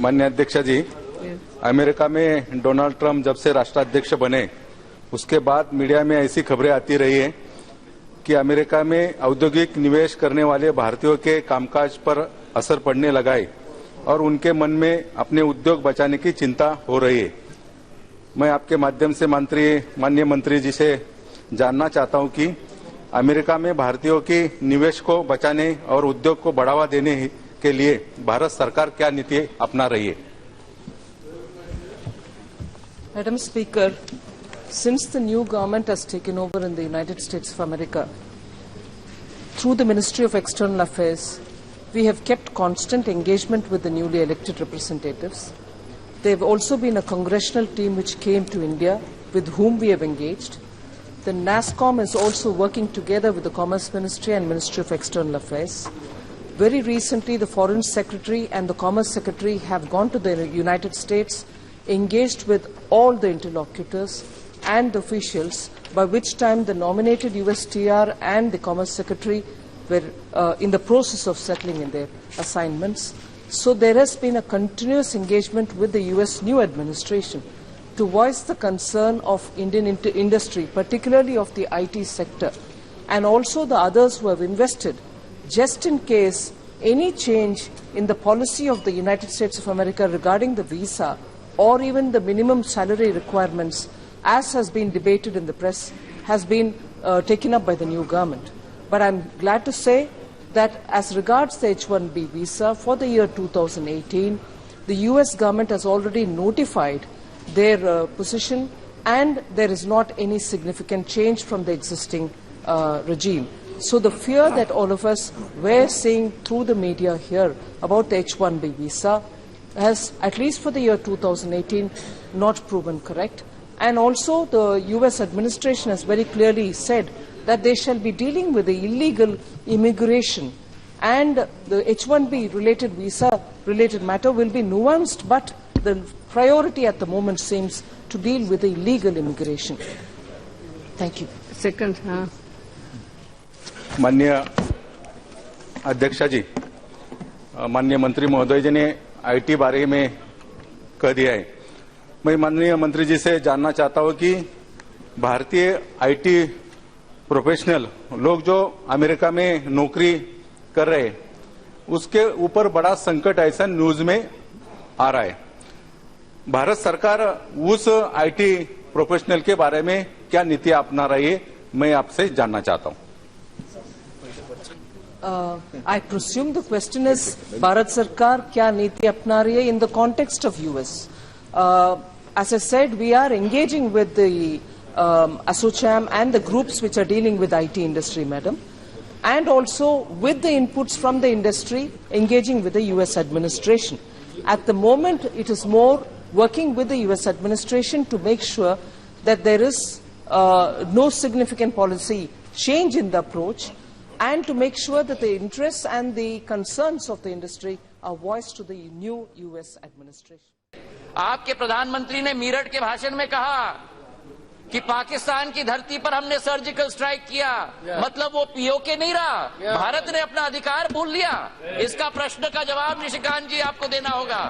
माननीय अध्यक्ष जी, अमेरिका में डोनाल्ड ट्रंप जब से राष्ट्राध्यक्ष बने उसके बाद मीडिया में ऐसी खबरें आती रही है कि अमेरिका में औद्योगिक निवेश करने वाले भारतीयों के कामकाज पर असर पड़ने लगा है और उनके मन में अपने उद्योग बचाने की चिंता हो रही है। मैं आपके माध्यम से माननीय मंत्री जी से जानना चाहता हूं कि अमेरिका में भारतीयों की निवेश को बचाने और उद्योग को बढ़ावा देने के लिए भारत सरकार क्या नीति अपना रही है। Madam Speaker, since the new government has taken over in the United States of America, through the Ministry of External Affairs, we have kept constant engagement with the newly elected representatives. There have also been a congressional team which came to India with whom we have engaged. The NASSCOM is also working together with the Commerce Ministry and Ministry of External Affairs. Very recently, the Foreign Secretary and the Commerce Secretary have gone to the United States, engaged with all the interlocutors and officials, by which time the nominated USTR and the Commerce Secretary were in the process of settling in their assignments. So there has been a continuous engagement with the US new administration to voice the concern of Indian industry, particularly of the IT sector, and also the others who have invested, just in case any change in the policy of the United States of America regarding the visa or even the minimum salary requirements, as has been debated in the press, has been taken up by the new government. But I'm glad to say that as regards the H-1B visa for the year 2018, the US government has already notified their position, and there is not any significant change from the existing regime. So the fear that all of us were seeing through the media here about the H-1B visa has, at least for the year 2018, not proven correct. And also the US administration has very clearly said that they shall be dealing with the illegal immigration, and the H-1B related visa related matter will be nuanced, but the priority at the moment seems to deal with the illegal immigration. Thank you. Second, माननीय अध्यक्ष जी, माननीय मंत्री महोदय जी ने IT बारे में कह दिया है। मैं माननीय मंत्री जी से जानना चाहता हूं कि भारतीय आईटी प्रोफेशनल लोग जो अमेरिका में नौकरी कर रहे हैं उसके ऊपर बड़ा संकट ऐसा न्यूज में आ रहा है। भारत सरकार उस आईटी प्रोफेशनल के बारे में क्या नीति अपना रही है, मैं आपसे जानना चाहता हूं। I presume the question is Bharat Sarkar kya niti apna rahi hai in the context of US. As I said, we are engaging with the ASSOCHAM and the groups which are dealing with IT industry, madam, and also with the inputs from the industry, engaging with the US administration. At the moment, it is more working with the US administration to make sure that there is no significant policy change in the approach, and to make sure that the interests and the concerns of the industry are voiced to the new US administration. आपके प्रधानमंत्री ने मीरठ के भाषण में कहा कि पाकिस्तान की धरती पर हमने सर्जिकल स्ट्राइक किया, मतलब वो पीओके नहीं रहा, भारत ने अपना अधिकार भूल लिया। इसका प्रश्न का जवाब निशिकांत जी आपको देना होगा।